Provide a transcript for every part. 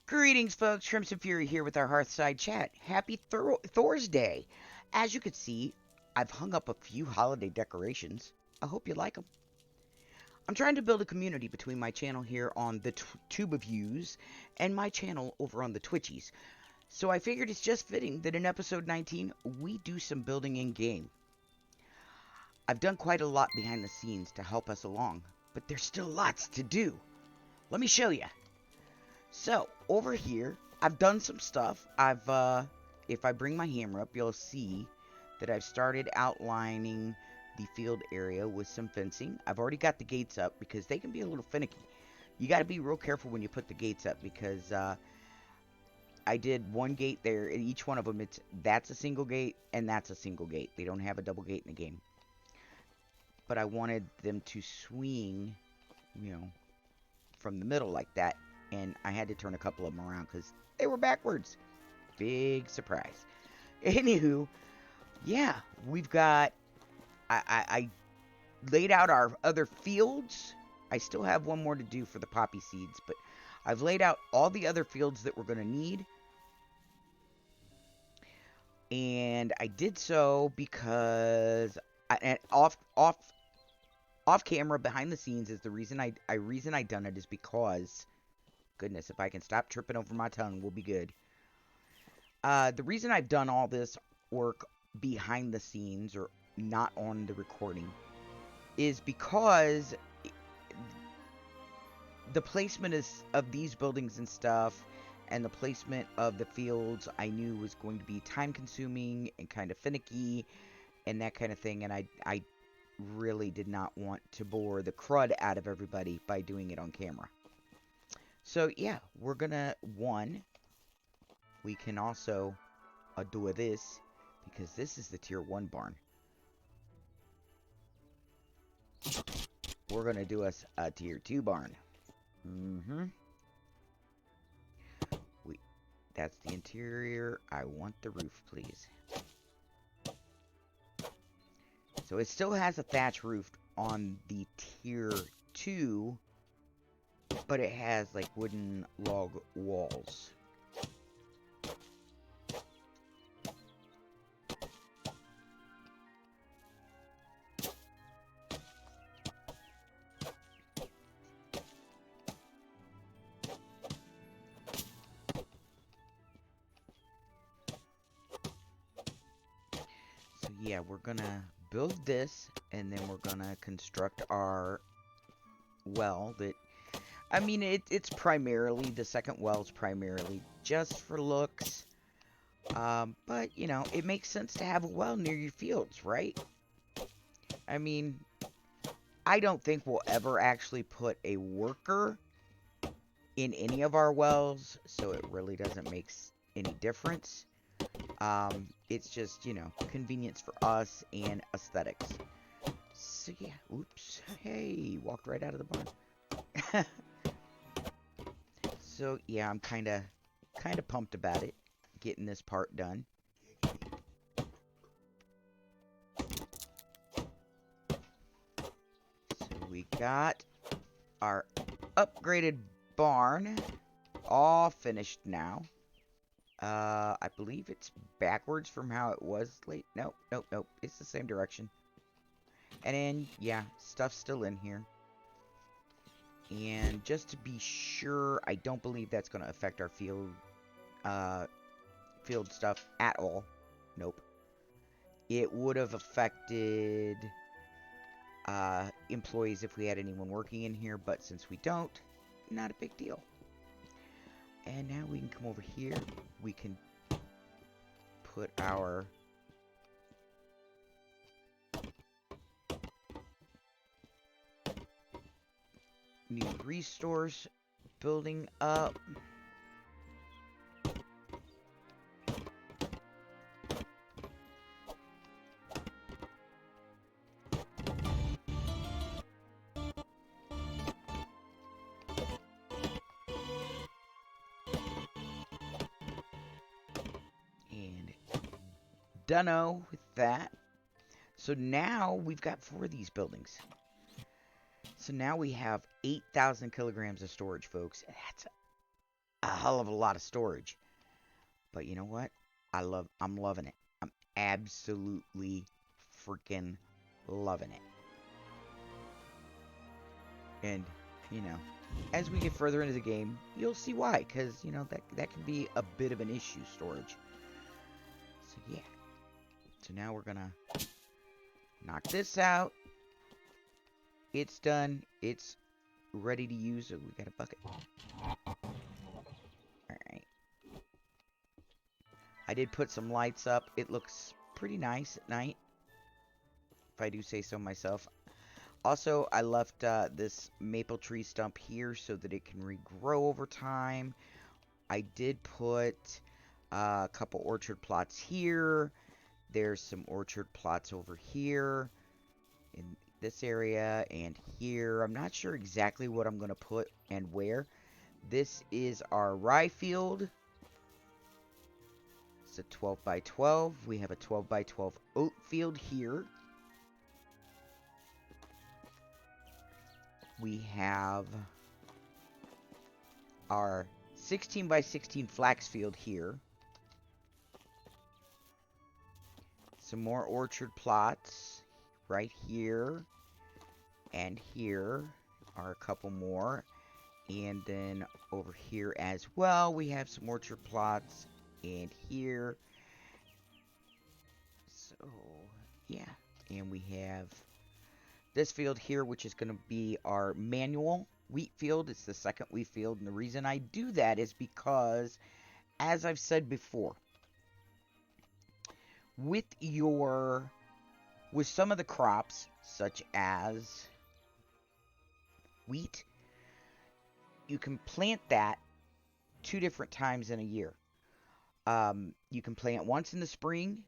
Greetings, folks. Shrimps and Fury here with our Hearthside chat. Happy Thor's Day. As you can see, I've hung up a few holiday decorations. I hope you like them. I'm trying to build a community between my channel here on the Tube of Views and my channel over on the Twitchies. So I figured it's just fitting that in episode 19, we do some building in-game. I've done quite a lot behind the scenes to help us along, but there's still lots to do. Let me show you. So, over here, I've done some stuff. If I bring my hammer up, you'll see that I've started outlining the field area with some fencing. I've already got the gates up because they can be a little finicky. You got to be real careful when you put the gates up because I did one gate there, and each one of them, that's a single gate and that's a single gate. They don't have a double gate in the game. But I wanted them to swing, from the middle like that. And I had to turn a couple of them around because they were backwards. Big surprise. Anywho, yeah, we've got... I laid out our other fields. I still have one more to do for the poppy seeds, but I've laid out all the other fields that we're going to need. And I did so because... off camera, behind the scenes, is the reason I done it is because... Goodness, if I can stop tripping over my tongue, we'll be good. The reason I've done all this work behind the scenes, or not on the recording, is because the placement of these buildings and stuff, and the placement of the fields, I knew was going to be time-consuming and kind of finicky, and that kind of thing, and I really did not want to bore the crud out of everybody by doing it on camera. So, yeah, we're gonna, we can also do this, because this is the tier 1 barn. We're gonna do us a tier 2 barn. That's the interior. I want the roof, please. So it still has a thatch roof on the tier 2, but it has, like, wooden log walls. So, yeah, we're gonna build this, and then we're gonna construct our well that... I mean, it's primarily, the second well's primarily just for looks. But, it makes sense to have a well near your fields, right? I mean, I don't think we'll ever actually put a worker in any of our wells, so it really doesn't make any difference. It's just, convenience for us and aesthetics. So, yeah, oops. Hey, walked right out of the barn. So, yeah, I'm kind of pumped about it, getting this part done. So, we got our upgraded barn all finished now. I believe it's backwards from how it was late. Nope. It's the same direction. And then, yeah, stuff's still in here. And just to be sure, I don't believe that's going to affect our field stuff at all. Nope. It would have affected employees if we had anyone working in here, but since we don't, not a big deal. And now we can come over here. We can put our... new resource building up. And done with that. So now we've got 4 of these buildings. So now we have 8,000 kilograms of storage, folks. That's a hell of a lot of storage. But you know what? I'm loving it. I'm absolutely freaking loving it. And, you know, as we get further into the game, you'll see why. Because, you know, that can be a bit of an issue, storage. So, yeah. So now we're going to knock this out. It's done. It's ready to use. We got a bucket. Alright. I did put some lights up. It looks pretty nice at night, if I do say so myself. Also, I left this maple tree stump here so that it can regrow over time. I did put a couple orchard plots here. There's some orchard plots over here in this area and here. I'm not sure exactly what I'm going to put and where. This is our rye field. It's a 12 by 12. We have a 12 by 12 oat field here. We have our 16 by 16 flax field here. Some more orchard plots right here. And here are a couple more. And then over here as well, we have some orchard plots. And here. So, yeah. And we have this field here, which is going to be our manual wheat field. It's the second wheat field. And the reason I do that is because, as I've said before, with some of the crops, such as wheat, you can plant that 2 different times in a year. You can plant once in the spring.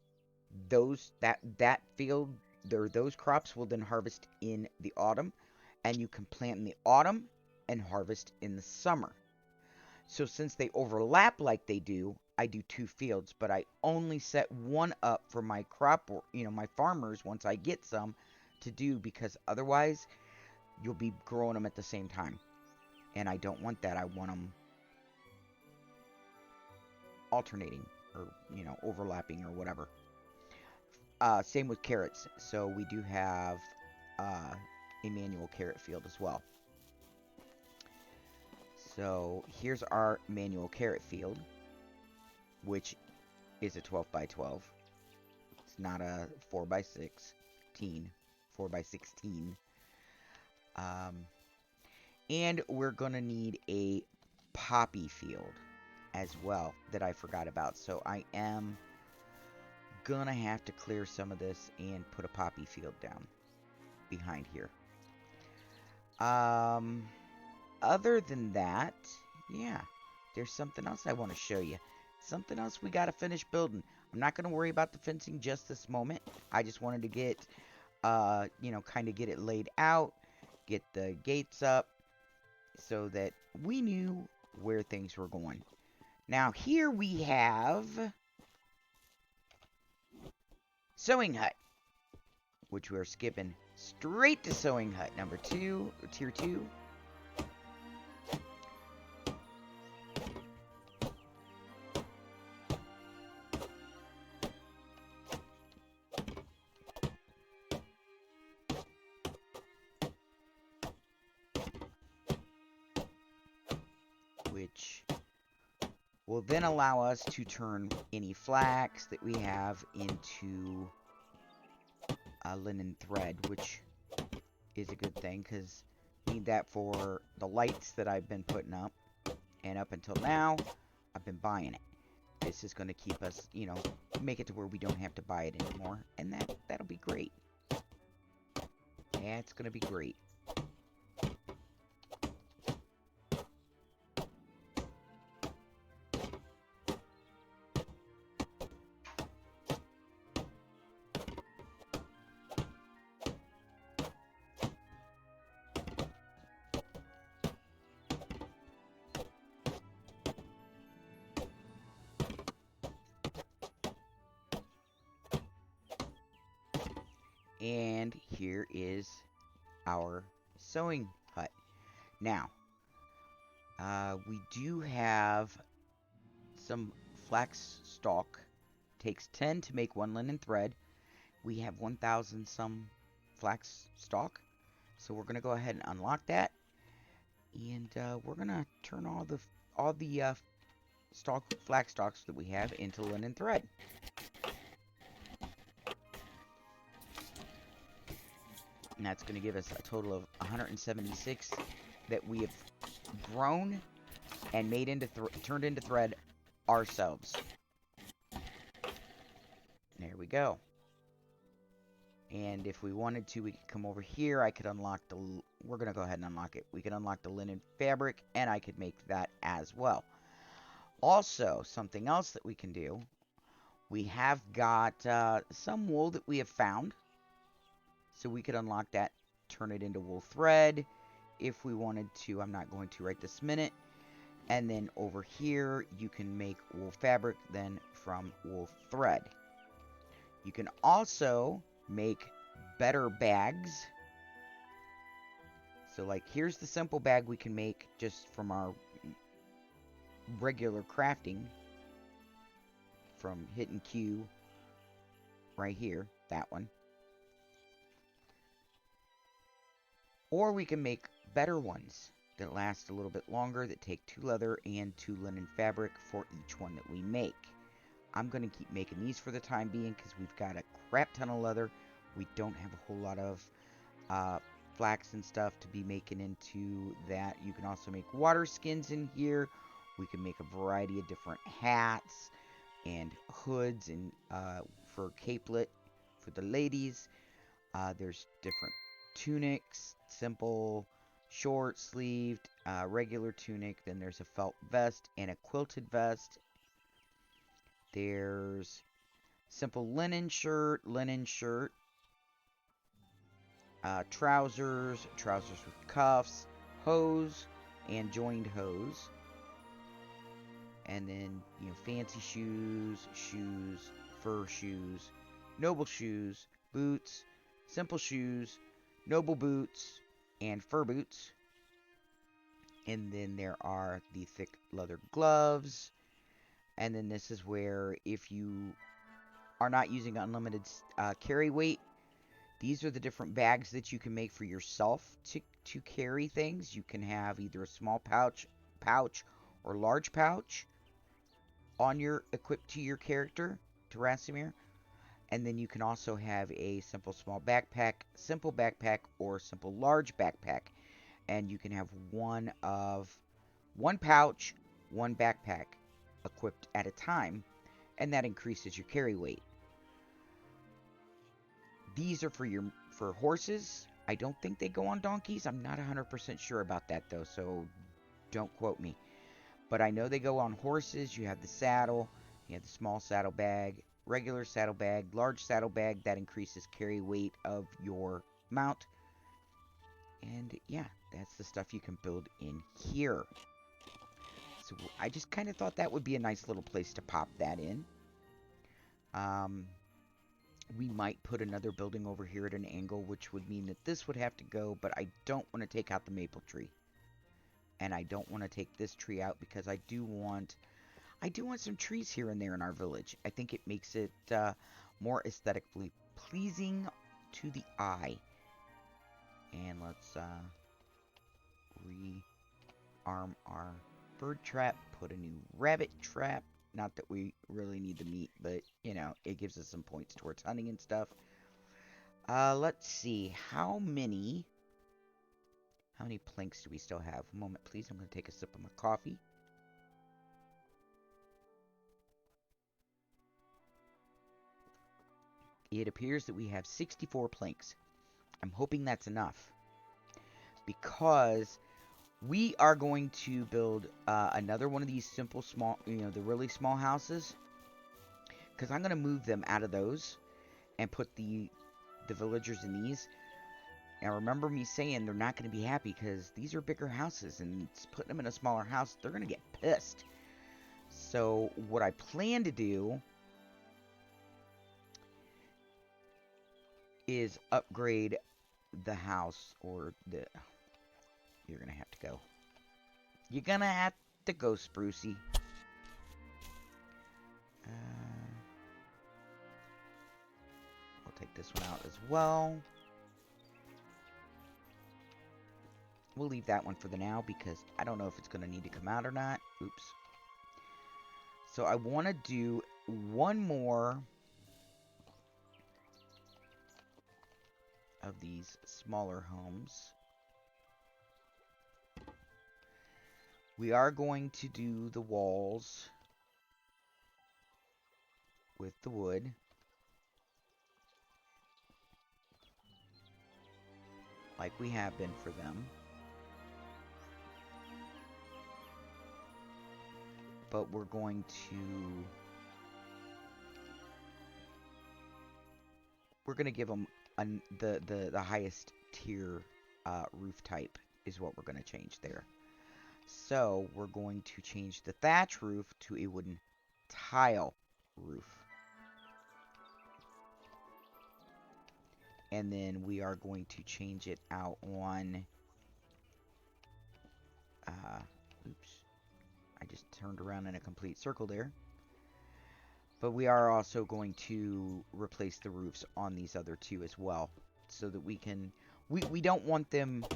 That field, those crops will then harvest in the autumn, and you can plant in the autumn and harvest in the summer. So since they overlap like they do, I do 2 fields, but I only set one up for my crop, or my farmers once I get some to do, because otherwise you'll be growing them at the same time, and I don't want that. I want them alternating or overlapping or whatever. Same with carrots. So we do have a manual carrot field as well. So here's our manual carrot field, which is a 12 by 12. It's not a 4 by 16. 4 by 16. And we're going to need a poppy field as well that I forgot about. So I am gonna have to clear some of this and put a poppy field down behind here. Other than that, yeah, there's something else I want to show you. Something else we gotta finish building. I'm not gonna worry about the fencing just this moment. I just wanted to get, kind of get it laid out, get the gates up, so that we knew where things were going. Now here we have sewing hut, which we're skipping straight to sewing hut number 2, or tier 2. Which will then allow us to turn any flax that we have into linen thread, which is a good thing, because I need that for the lights that I've been putting up. And up until now, I've been buying it. This is going to keep us, make it to where we don't have to buy it anymore. And that'll be great. Yeah, it's going to be great. And here is our sewing hut. Now, We do have some flax stalk. Takes 10 to make 1 linen thread. We have 1,000 some flax stalk. So we're going to go ahead and unlock that. And we're going to turn all the flax stalks that we have into linen thread. And that's going to give us a total of 176 that we have grown and made into turned into thread ourselves. There we go. And if we wanted to, we could come over here. I could unlock the... We're going to go ahead and unlock it. We can unlock the linen fabric, and I could make that as well. Also, something else that we can do. We have got some wool that we have found. So we could unlock that, turn it into wool thread if we wanted to. I'm not going to right this minute. And then over here, you can make wool fabric then from wool thread. You can also make better bags. So like here's the simple bag we can make just from our regular crafting. From hitting Q right here, that one. Or we can make better ones that last a little bit longer, that take 2 leather and 2 linen fabric for each one that we make. I'm going to keep making these for the time being because we've got a crap ton of leather. We don't have a whole lot of flax and stuff to be making into that. You can also make water skins in here. We can make a variety of different hats and hoods and for capelet for the ladies. There's different tunics, simple, short sleeved, regular tunic. Then there's a felt vest and a quilted vest. There's simple linen shirt, trousers with cuffs, hose, and joined hose. And then, you know, fancy shoes, fur shoes, noble shoes, boots, simple shoes, noble boots, and fur boots. And then there are the thick leather gloves. And then this is where if you are not using unlimited carry weight, these are the different bags that you can make for yourself to carry things. You can have either a small pouch or large pouch on your equipped to your character, to Rasimir. And then you can also have a simple small backpack, simple backpack, or simple large backpack. And you can have one pouch, one backpack equipped at a time, and that increases your carry weight. These are for horses. I don't think they go on donkeys. I'm not 100% sure about that though, so don't quote me. But I know they go on horses. You have the saddle, you have the small saddle bag, regular saddle bag, large saddle bag. That increases carry weight of your mount. And yeah, that's the stuff you can build in here. So I just kind of thought that would be a nice little place to pop that in. We might put another building over here at an angle, which would mean that this would have to go, but I don't want to take out the maple tree. And I don't want to take this tree out because I do want some trees here and there in our village. I think it makes it more aesthetically pleasing to the eye. And let's rearm our bird trap, put a new rabbit trap. Not that we really need the meat, but, you know, it gives us some points towards hunting and stuff. Let's see. How many planks do we still have? A moment, please. I'm going to take a sip of my coffee. It appears that we have 64 planks. I'm hoping that's enough. Because we are going to build another one of these simple, small, the really small houses. Because I'm going to move them out of those and put the villagers in these. Now, remember me saying they're not going to be happy because these are bigger houses. And putting them in a smaller house, they're going to get pissed. So, what I plan to do is upgrade the house, or the... You're going to have to go. You're gonna have to go, Sprucey. I'll take this one out as well. We'll leave that one for the now because I don't know if it's going to need to come out or not. Oops. So I want to do one more of these smaller homes. We are going to do the walls with the wood. Like we have been for them. But we're going to give them the highest tier roof type is what we're going to change there. So we're going to change the thatch roof to a wooden tile roof. And then we are going to change it out on oops. I just turned around in a complete circle there. But we are also going to replace the roofs on these other two as well. So that we can... We don't want them...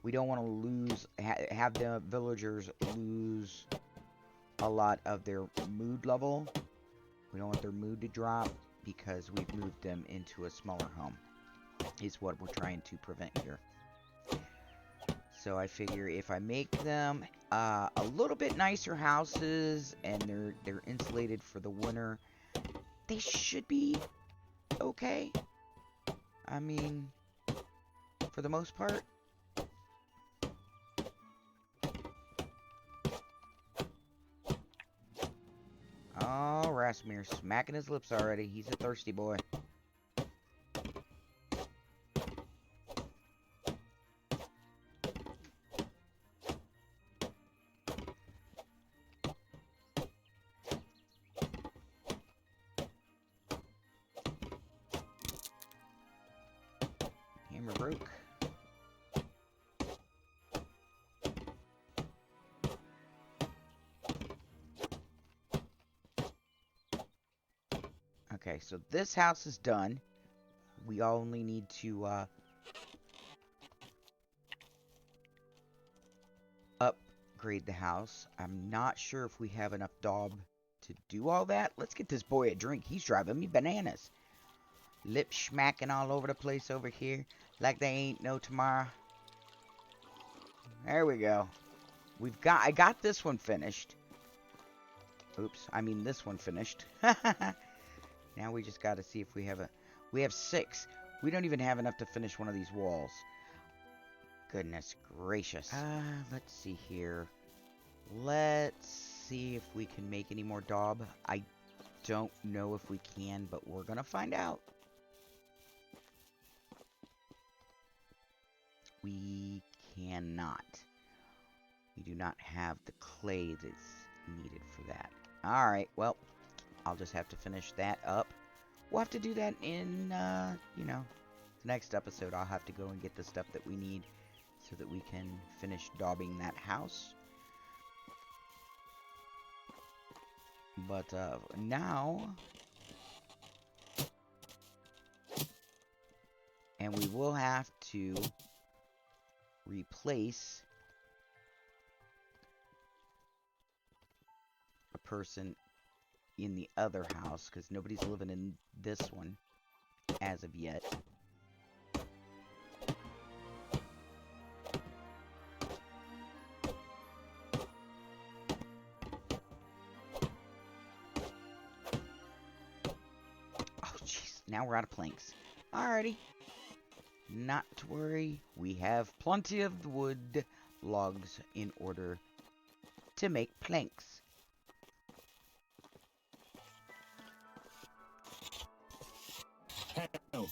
We don't want to lose... have the villagers lose a lot of their mood level. We don't want their mood to drop because we've moved them into a smaller home. Is what we're trying to prevent here. So I figure if I make them a little bit nicer houses and they're insulated for the winter, they should be okay. I mean, for the most part. Oh, Rasmir smacking his lips already. He's a thirsty boy. Hammer broke. Okay, so this house is done. We only need to upgrade the house. I'm not sure if we have enough daub to do all that. Let's get this boy a drink. He's driving me bananas. Lip smacking all over the place over here like they ain't no tomorrow. There we go. I got this one finished. Oops, I mean this one finished. Now we just got to see if we have 6. We don't even have enough to finish one of these walls. Goodness gracious. Let's see here. Let's see if we can make any more daub. I don't know if we can, but we're going to find out. We cannot. We do not have the clay that's needed for that. Alright, well, I'll just have to finish that up. We'll have to do that in, you know, the next episode. I'll have to go and get the stuff that we need so that we can finish daubing that house. But, now... And we will have to replace a person in the other house because nobody's living in this one as of yet. Oh jeez, now we're out of planks. Alrighty. Not to worry, we have plenty of wood logs in order to make planks.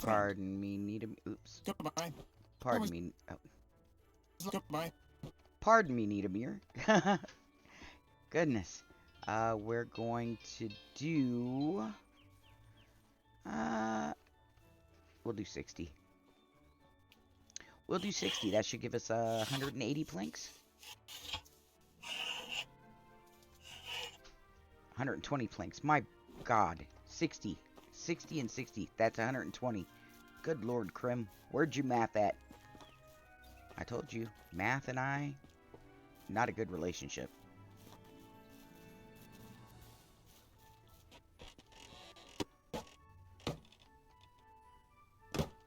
Pardon me, Needham. Oops. Goodbye. Pardon me. Oh. Goodbye. Pardon me, Needhamir. Goodness. We're going to do... we'll do 60. We'll do 60. That should give us 180 planks. 120 planks. My God. 60. 60 and 60. That's 120. Good Lord, Krim. Where'd you math at? I told you. Math and I, not a good relationship.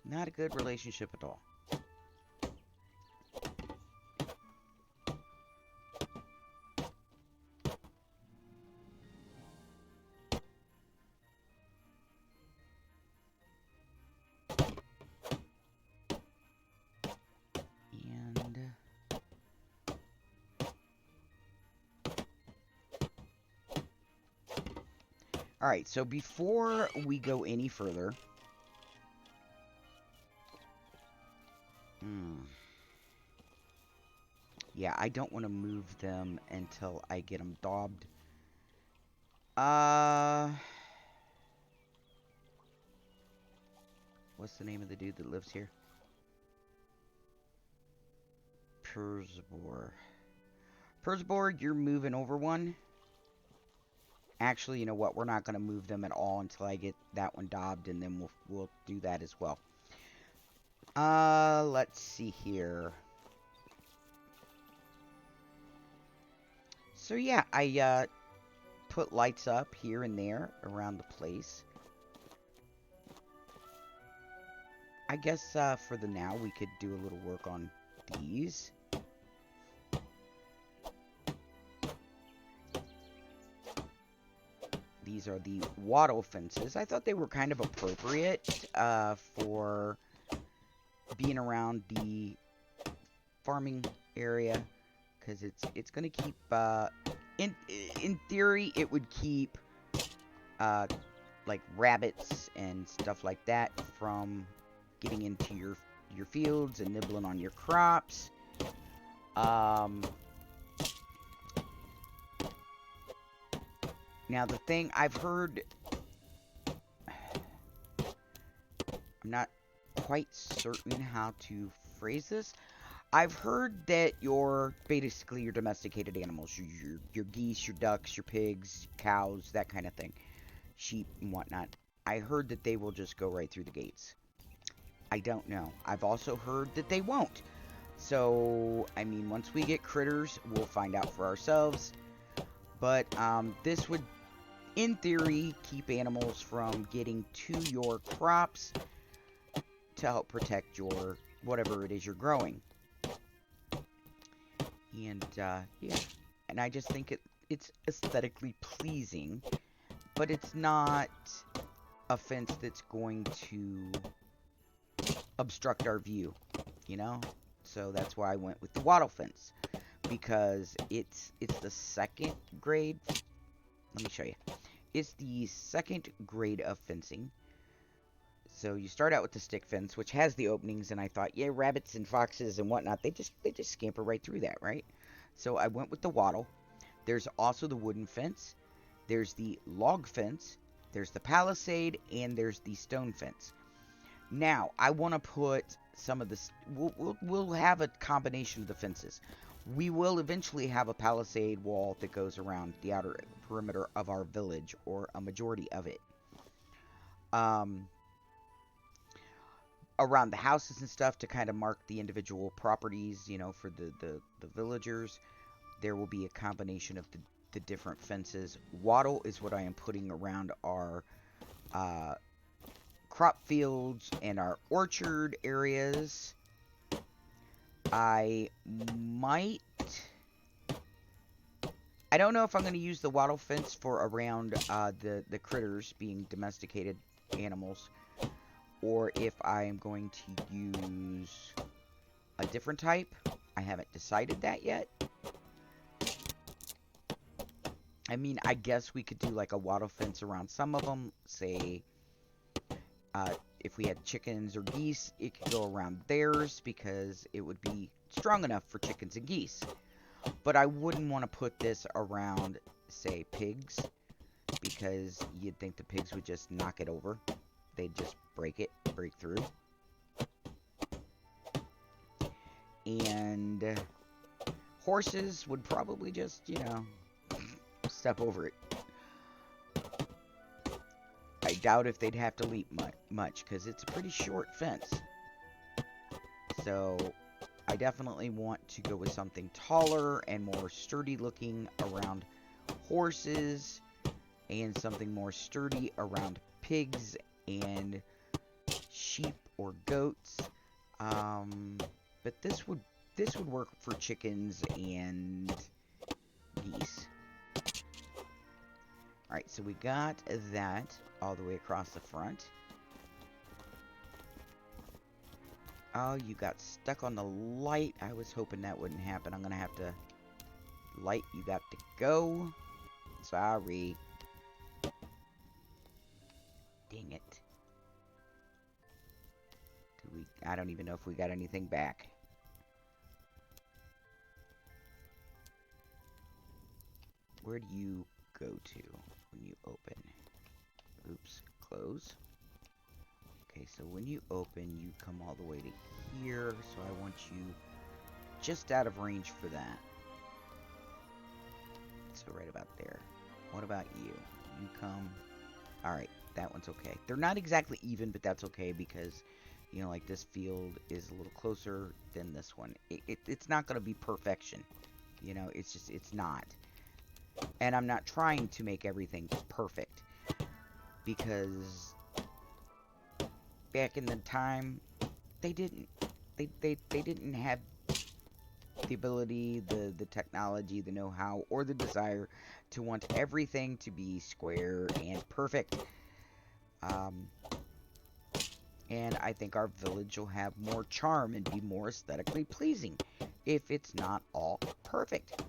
Not a good relationship at all. Alright, so before we go any further... Yeah, I don't want to move them until I get them daubed. What's the name of the dude that lives here? Persbor. Persbor, you're moving over one. Actually, you know what? We're not going to move them at all until I get that one daubed, and then we'll do that as well. Let's see here. So yeah, I put lights up here and there around the place. I guess for the now we could do a little work on these. These are the Waddle Fences. I thought they were kind of appropriate for being around the farming area, because it's going to keep in theory it would keep like rabbits and stuff like that from getting into your fields and nibbling on your crops. Now the thing I've heard, I'm not quite certain how to phrase this. I've heard that basically your domesticated animals, your geese, your ducks, your pigs, cows, that kind of thing, sheep and whatnot. I heard that they will just go right through the gates. I don't know. I've also heard that they won't. So, I mean, once we get critters, we'll find out for ourselves. But this would, in theory, keep animals from getting to your crops to help protect your whatever it is you're growing. And yeah, and I just think it's aesthetically pleasing, but it's not a fence that's going to obstruct our view, you know? So that's why I went with the Waddle Fence, because it's the second grade. Let me show you. It's the second grade of fencing. So you start out with the stick fence, which has the openings, and I thought, yeah, rabbits and foxes and whatnot, they just scamper right through that, right? So I went with the wattle. There's also the wooden fence. There's the log fence. There's the palisade, and there's the stone fence. Now I want to put some of this. We'll have a combination of the fences. We will eventually have a palisade wall that goes around the outer perimeter of our village, or a majority of it. Around the houses and stuff to kind of mark the individual properties, you know, for the villagers. There will be a combination of the different fences. Wattle is what I am putting around our crop fields and our orchard areas. I don't know if I'm going to use the wattle fence for around the critters, being domesticated animals, or if I am going to use a different type. I haven't decided that yet. I mean, I guess we could do like a wattle fence around some of them. Say, if we had chickens or geese, it could go around theirs because it would be strong enough for chickens and geese. But I wouldn't want to put this around, say, pigs, because you'd think the pigs would just knock it over. They'd just break through. And horses would probably just, you know, step over it. doubt if they'd have to leap much, because it's a pretty short fence. So I definitely want to go with something taller and more sturdy looking around horses, and something more sturdy around pigs and sheep or goats. But this would work for chickens and geese. Alright, so we got that all the way across the front. Oh, you got stuck on the light. I was hoping that wouldn't happen. I'm going to have to... Light, you got to go. Sorry. Dang it. I don't even know if we got anything back. Where do you go to when you open? Oops, close. Okay, so when you open, you come all the way to here, so I want you just out of range for that. So right about there. What about you? You come... Alright, that one's okay. They're not exactly even, but that's okay because, you know, like this field is a little closer than this one. It's not going to be perfection. You know, it's just, it's not. And I'm not trying to make everything perfect, because back in the time, they didn't have the ability, the technology, the know-how, or the desire to want everything to be square and perfect. And I think our village will have more charm and be more aesthetically pleasing if it's not all perfect.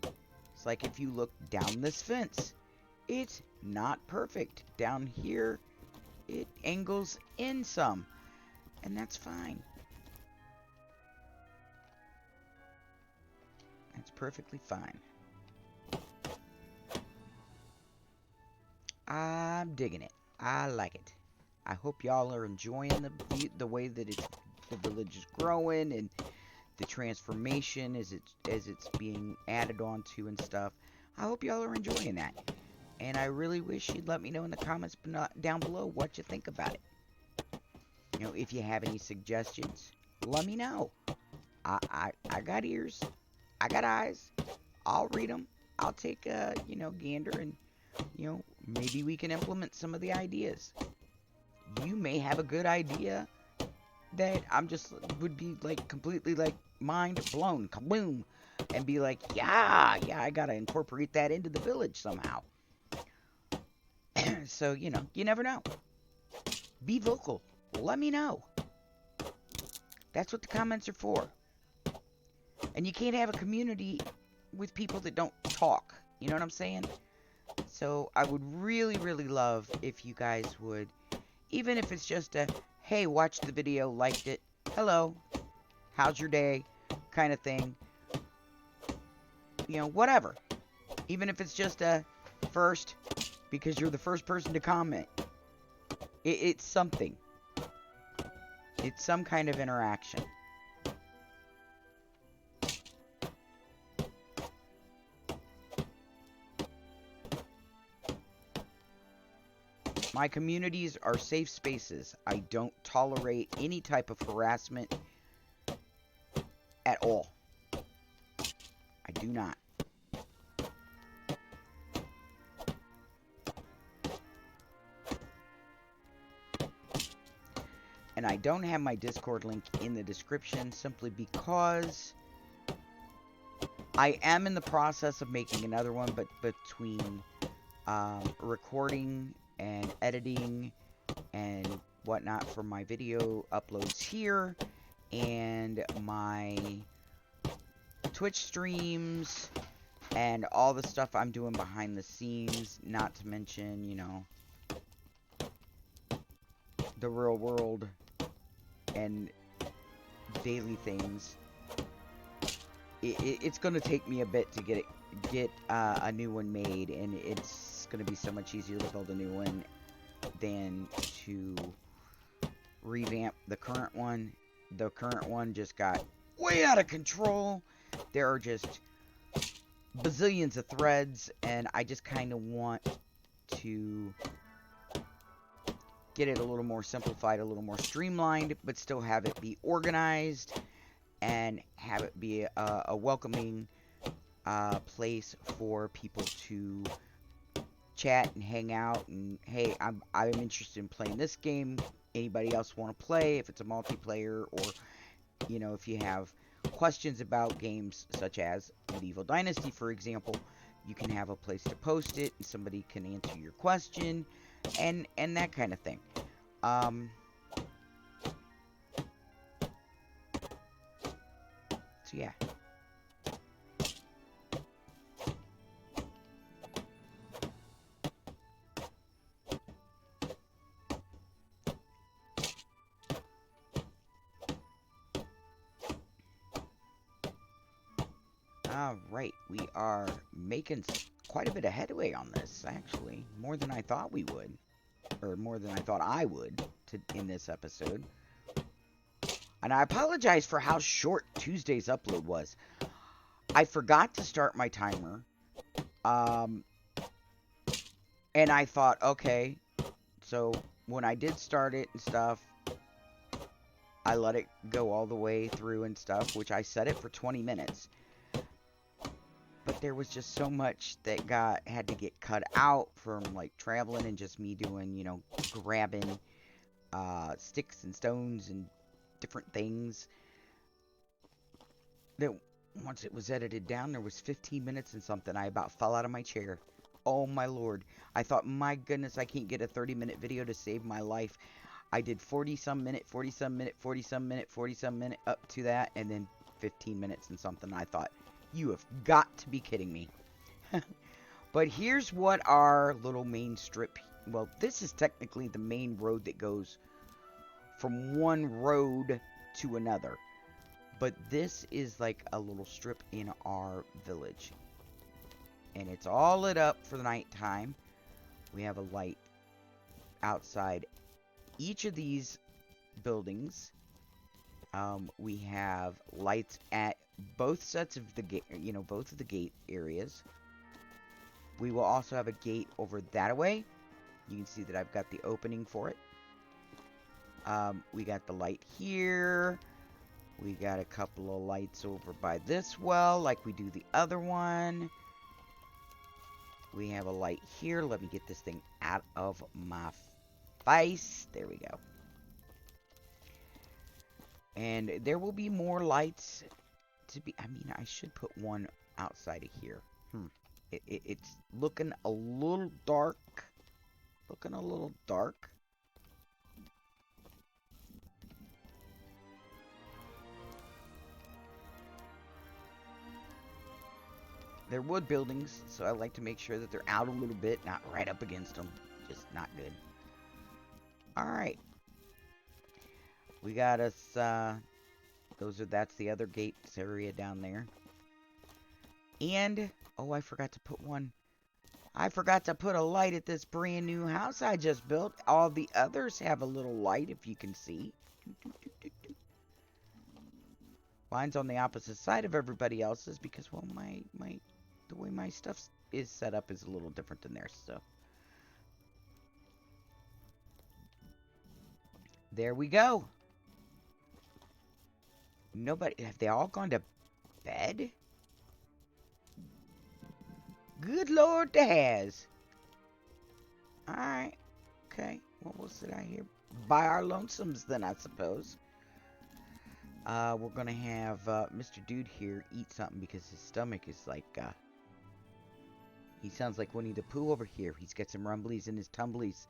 It's like if you look down this fence, it's not perfect. Down here, it angles in some, and that's fine. That's perfectly fine. I'm digging it. I like it. I hope y'all are enjoying the way that the village is growing and the transformation as it's being added onto and stuff. I hope y'all are enjoying that. And I really wish you'd let me know in the comments down below what you think about it. You know, if you have any suggestions, let me know. I got ears. I got eyes. I'll read them. I'll take a, you know, gander, and, you know, maybe we can implement some of the ideas. You may have a good idea that would be like completely like mind blown, kaboom, and be like, yeah, I gotta incorporate that into the village somehow. So, you know, you never know. Be vocal. Let me know. That's what the comments are for. And you can't have a community with people that don't talk. You know what I'm saying? So I would really, really love if you guys would, even if it's just a, hey, watched the video, liked it, hello, how's your day, kind of thing. You know, whatever. Even if it's just a first, because you're the first person to comment. It's something. It's some kind of interaction. My communities are safe spaces. I don't tolerate any type of harassment at all. I do not. And I don't have my Discord link in the description simply because I am in the process of making another one, but between recording and editing and whatnot for my video uploads here and my Twitch streams and all the stuff I'm doing behind the scenes, not to mention, you know, the real world and daily things. It's going to take me a bit to get a new one made, and it's going to be so much easier to build a new one than to revamp the current one. The current one just got way out of control. There are just bazillions of threads, and I just kind of want to get it a little more simplified, a little more streamlined, but still have it be organized and have it be a welcoming place for people to chat and hang out. And hey, I'm interested in playing this game. Anybody else want to play? If it's a multiplayer, or you know, if you have questions about games such as Medieval Dynasty, for example, you can have a place to post it, and somebody can answer your question, and that kind of thing. So yeah. Alright, we are making quite a bit of headway on this, actually. More than I thought we would. Or more than I thought I would in this episode. And I apologize for how short Tuesday's upload was. I forgot to start my timer. And I thought, okay, so when I did start it and stuff, I let it go all the way through and stuff, which I set it for 20 minutes. But there was just so much that had to get cut out from like traveling and just me doing, you know, grabbing sticks and stones and different things. That once it was edited down, there was 15 minutes and something. I about fell out of my chair. Oh my lord. I thought, my goodness, I can't get a 30-minute video to save my life. I did 40-some minute, 40-some minute, 40-some minute, 40-some minute up to that, and then 15 minutes and something. I thought, you have got to be kidding me. But here's what our little main strip... Well, this is technically the main road that goes from one road to another. But this is like a little strip in our village. And it's all lit up for the nighttime. We have a light outside each of these buildings. We have lights at both sets of the gate, you know, both of the gate areas. We will also have a gate over that way. You can see that I've got the opening for it. We got the light here. We got a couple of lights over by this well, like we do the other one. We have a light here. Let me get this thing out of my face. There we go. And there will be more lights to be... I mean, I should put one outside of here. It's looking a little dark. Looking a little dark. They're wood buildings, so I like to make sure that they're out a little bit, not right up against them. Just not good. Alright. We got us, that's the other gates area down there. And, oh, I forgot to put one. I forgot to put a light at this brand new house I just built. All the others have a little light, if you can see. Mine's on the opposite side of everybody else's because, well, the way my stuff is set up is a little different than theirs, so. There we go. Nobody, have they all gone to bed? Good Lord, they has. Alright. Okay. Well, we'll sit out here by our lonesomes then, I suppose. We're gonna have Mr. Dude here eat something because his stomach is like, he sounds like Winnie the Pooh over here. He's got some rumblies in his tumblies.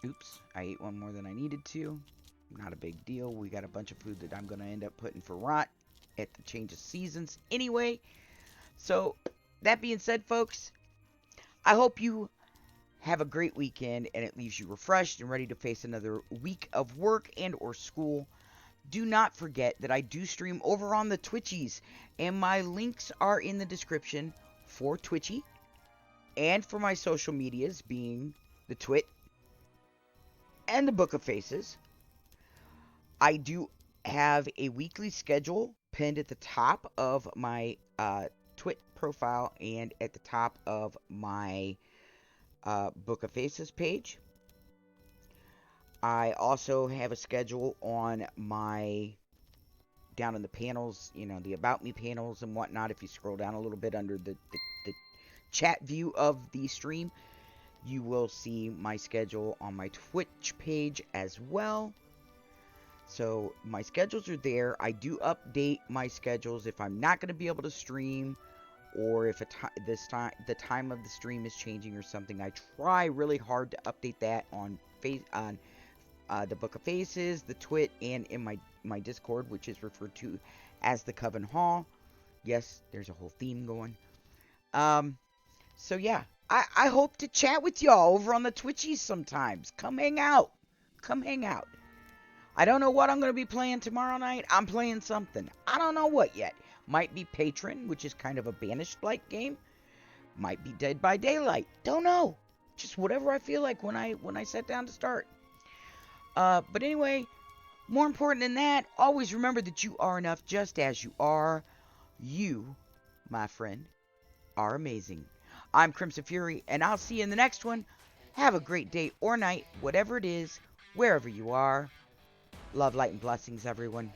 Oops, I ate one more than I needed to. Not a big deal. We got a bunch of food that I'm going to end up putting for rot at the change of seasons anyway. So, that being said, folks, I hope you have a great weekend and it leaves you refreshed and ready to face another week of work and or school. Do not forget that I do stream over on the Twitchies, and my links are in the description for Twitchy and for my social medias, being the Twit and the Book of Faces. I do have a weekly schedule pinned at the top of my Twitch profile and at the top of my Book of Faces page. I also have a schedule on my, down in the panels, you know, the About Me panels and whatnot. If you scroll down a little bit under the chat view of the stream, you will see my schedule on my Twitch page as well. So my schedules are there. I do update my schedules if I'm not going to be able to stream, or if the time of the stream is changing or something. I try really hard to update that on the Book of Faces, the Twit, and in my Discord, which is referred to as the Coven Hall. Yes, there's a whole theme going. So yeah, I hope to chat with y'all over on the Twitchies sometimes. Come hang out. Come hang out. I don't know what I'm going to be playing tomorrow night. I'm playing something. I don't know what yet. Might be Patron, which is kind of a Banished-like game. Might be Dead by Daylight. Don't know. Just whatever I feel like when I sit down to start. But anyway, more important than that, always remember that you are enough just as you are. You, my friend, are amazing. I'm Crimson Fury, and I'll see you in the next one. Have a great day or night, whatever it is, wherever you are. Love, light, and blessings, everyone.